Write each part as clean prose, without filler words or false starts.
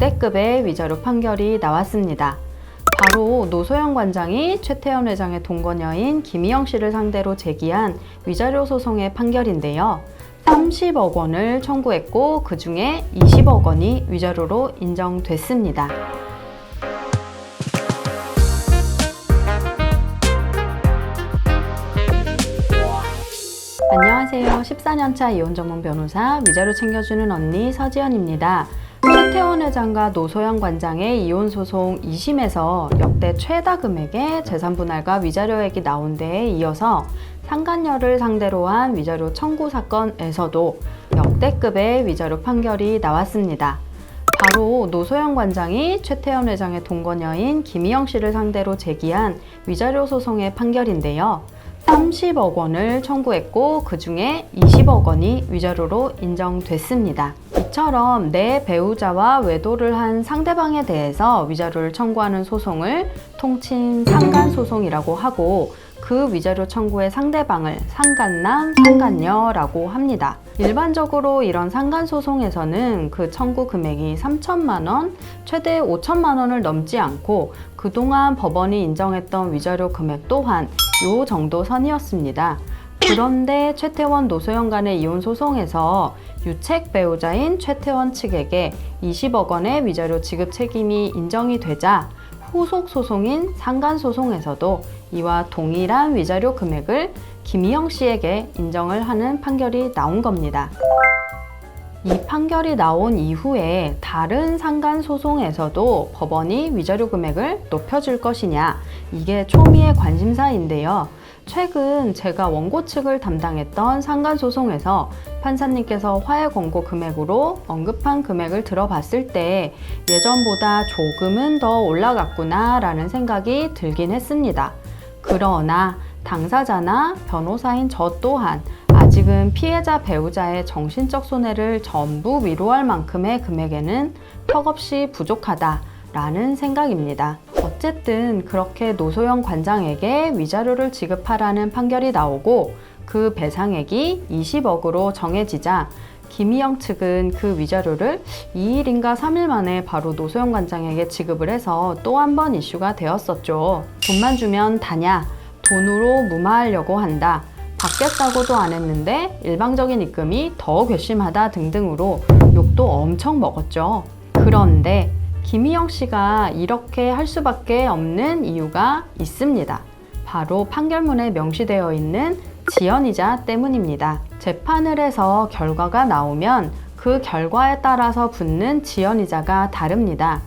역대급의 위자료 판결이 나왔습니다. 바로 노소영 관장이 최태원 회장의 동거녀인 김희영 씨를 상대로 제기한 위자료 소송의 판결인데요. 30억 원을 청구했고 그 중에 20억 원이 위자료로 인정됐습니다. 안녕하세요. 14년차 이혼 전문 변호사 위자료 챙겨주는 언니 서지연입니다. 최태원 회장과 노소영 관장의 이혼 소송 2심에서 역대 최다 금액의 재산분할과 위자료액이 나온 데에 이어서 상간녀를 상대로 한 위자료 청구 사건에서도 역대급의 위자료 판결이 나왔습니다. 바로 노소영 관장이 최태원 회장의 동거녀인 김희영 씨를 상대로 제기한 위자료 소송의 판결인데요. 30억 원을 청구했고 그 중에 20억 원이 위자료로 인정됐습니다. 이처럼 내 배우자와 외도를 한 상대방에 대해서 위자료를 청구하는 소송을 통칭 상간소송이라고 하고 그 위자료 청구의 상대방을 상간남, 상간녀라고 합니다. 일반적으로 이런 상간소송에서는 그 청구 금액이 3천만 원, 최대 5천만 원을 넘지 않고 그동안 법원이 인정했던 위자료 금액 또한 요 정도 선이었습니다. 그런데 최태원 노소영 간의 이혼 소송에서 유책 배우자인 최태원 측에게 20억 원의 위자료 지급 책임이 인정이 되자 후속 소송인 상간소송에서도 이와 동일한 위자료 금액을 김희영 씨에게 인정을 하는 판결이 나온 겁니다. 이 판결이 나온 이후에 다른 상간소송에서도 법원이 위자료 금액을 높여줄 것이냐, 이게 초미의 관심사인데요. 최근 제가 원고 측을 담당했던 상간소송에서 판사님께서 화해 권고 금액으로 언급한 금액을 들어봤을 때 예전보다 조금은 더 올라갔구나 라는 생각이 들긴 했습니다. 그러나 당사자나 변호사인 저 또한 아직은 피해자 배우자의 정신적 손해를 전부 위로할 만큼의 금액에는 턱없이 부족하다라는 생각입니다. 어쨌든 그렇게 노소영 관장에게 위자료를 지급하라는 판결이 나오고 그 배상액이 20억으로 정해지자 김희영 측은 그 위자료를 2일인가 3일 만에 바로 노소영 관장에게 지급을 해서 또 한 번 이슈가 되었었죠. 돈만 주면 다냐? 돈으로 무마하려고 한다. 받겠다고도 안 했는데 일방적인 입금이 더 괘씸하다 등등으로 욕도 엄청 먹었죠. 그런데 김희영 씨가 이렇게 할 수밖에 없는 이유가 있습니다. 바로 판결문에 명시되어 있는 지연이자 때문입니다. 재판을 해서 결과가 나오면 그 결과에 따라서 붙는 지연이자가 다릅니다.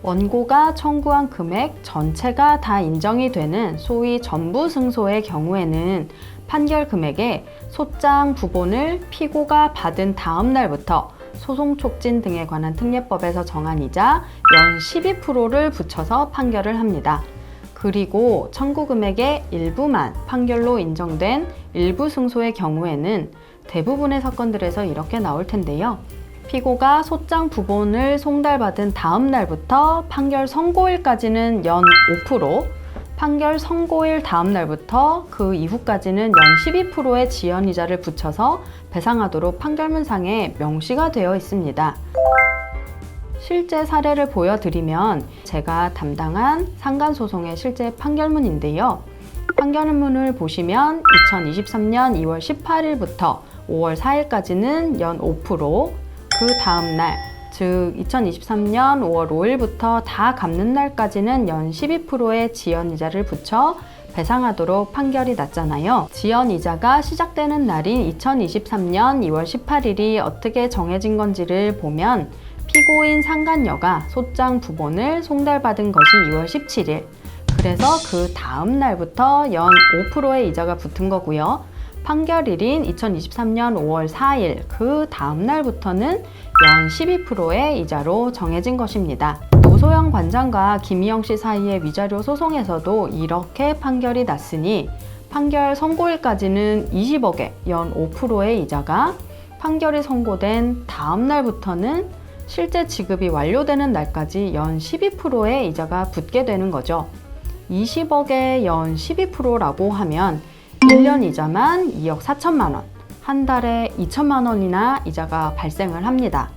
원고가 청구한 금액 전체가 다 인정이 되는 소위 전부 승소의 경우에는 판결 금액에 소장 부본을 피고가 받은 다음 날부터 소송 촉진 등에 관한 특례법에서 정한 이자 연 12%를 붙여서 판결을 합니다. 그리고 청구 금액의 일부만 판결로 인정된 일부 승소의 경우에는 대부분의 사건들에서 이렇게 나올 텐데요. 피고가 소장 부본을 송달받은 다음 날부터 판결 선고일까지는 연 5%, 판결 선고일 다음 날부터 그 이후까지는 연 12%의 지연이자를 붙여서 배상하도록 판결문상에 명시가 되어 있습니다. 실제 사례를 보여드리면 제가 담당한 상간소송의 실제 판결문인데요. 판결문을 보시면 2023년 2월 18일부터 5월 4일까지는 연 5%, 그 다음 날, 즉 2023년 5월 5일부터 다 갚는 날까지는 연 12%의 지연이자를 붙여 배상하도록 판결이 났잖아요. 지연이자가 시작되는 날인 2023년 2월 18일이 어떻게 정해진 건지를 보면 피고인 상간녀가 소장 부본을 송달받은 것이 2월 17일, 그래서 그 다음 날부터 연 5%의 이자가 붙은 거고요. 판결일인 2023년 5월 4일, 그 다음 날부터는 연 12%의 이자로 정해진 것입니다. 노소영 관장과 김희영 씨 사이의 위자료 소송에서도 이렇게 판결이 났으니 판결 선고일까지는 20억에 연 5%의 이자가, 판결이 선고된 다음 날부터는 실제 지급이 완료되는 날까지 연 12%의 이자가 붙게 되는 거죠. 20억에 연 12%라고 하면 1년 이자만 2억 4천만 원, 한 달에 2천만 원이나 이자가 발생을 합니다.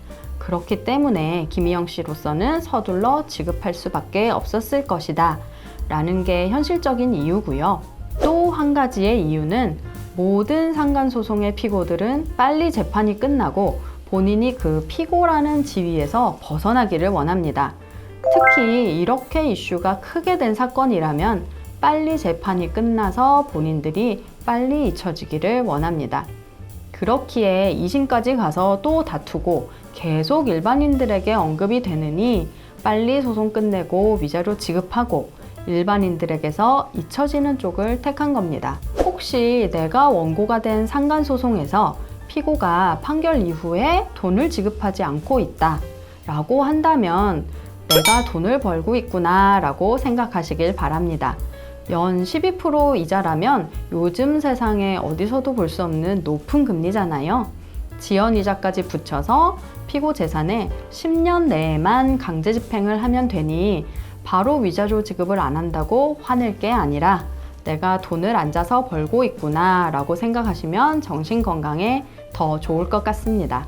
그렇기 때문에 김희영 씨로서는 서둘러 지급할 수밖에 없었을 것이다 라는 게 현실적인 이유고요. 또 한 가지의 이유는 모든 상간소송의 피고들은 빨리 재판이 끝나고 본인이 그 피고라는 지위에서 벗어나기를 원합니다. 특히 이렇게 이슈가 크게 된 사건이라면 빨리 재판이 끝나서 본인들이 빨리 잊혀지기를 원합니다. 그렇기에 2심까지 가서 또 다투고 계속 일반인들에게 언급이 되느니 빨리 소송 끝내고 위자료 지급하고 일반인들에게서 잊혀지는 쪽을 택한 겁니다. 혹시 내가 원고가 된 상간소송에서 피고가 판결 이후에 돈을 지급하지 않고 있다 라고 한다면 내가 돈을 벌고 있구나 라고 생각하시길 바랍니다. 연 12% 이자라면 요즘 세상에 어디서도 볼 수 없는 높은 금리잖아요. 지연이자까지 붙여서 피고 재산에 10년 내에만 강제 집행을 하면 되니 바로 위자료 지급을 안 한다고 화낼 게 아니라 내가 돈을 앉아서 벌고 있구나 라고 생각하시면 정신건강에 더 좋을 것 같습니다.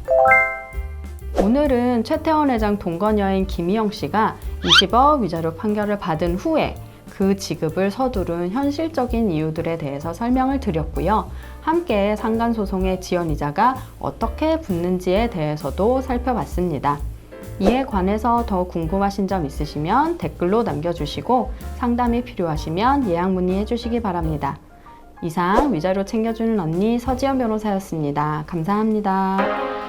오늘은 최태원 회장 동거녀인 김희영 씨가 20억 위자료 판결을 받은 후에 그 지급을 서두른 현실적인 이유들에 대해서 설명을 드렸고요. 함께 상간소송의 지연이자가 어떻게 붙는지에 대해서도 살펴봤습니다. 이에 관해서 더 궁금하신 점 있으시면 댓글로 남겨주시고 상담이 필요하시면 예약 문의해 주시기 바랍니다. 이상 위자료 챙겨주는 언니 서지연 변호사였습니다. 감사합니다.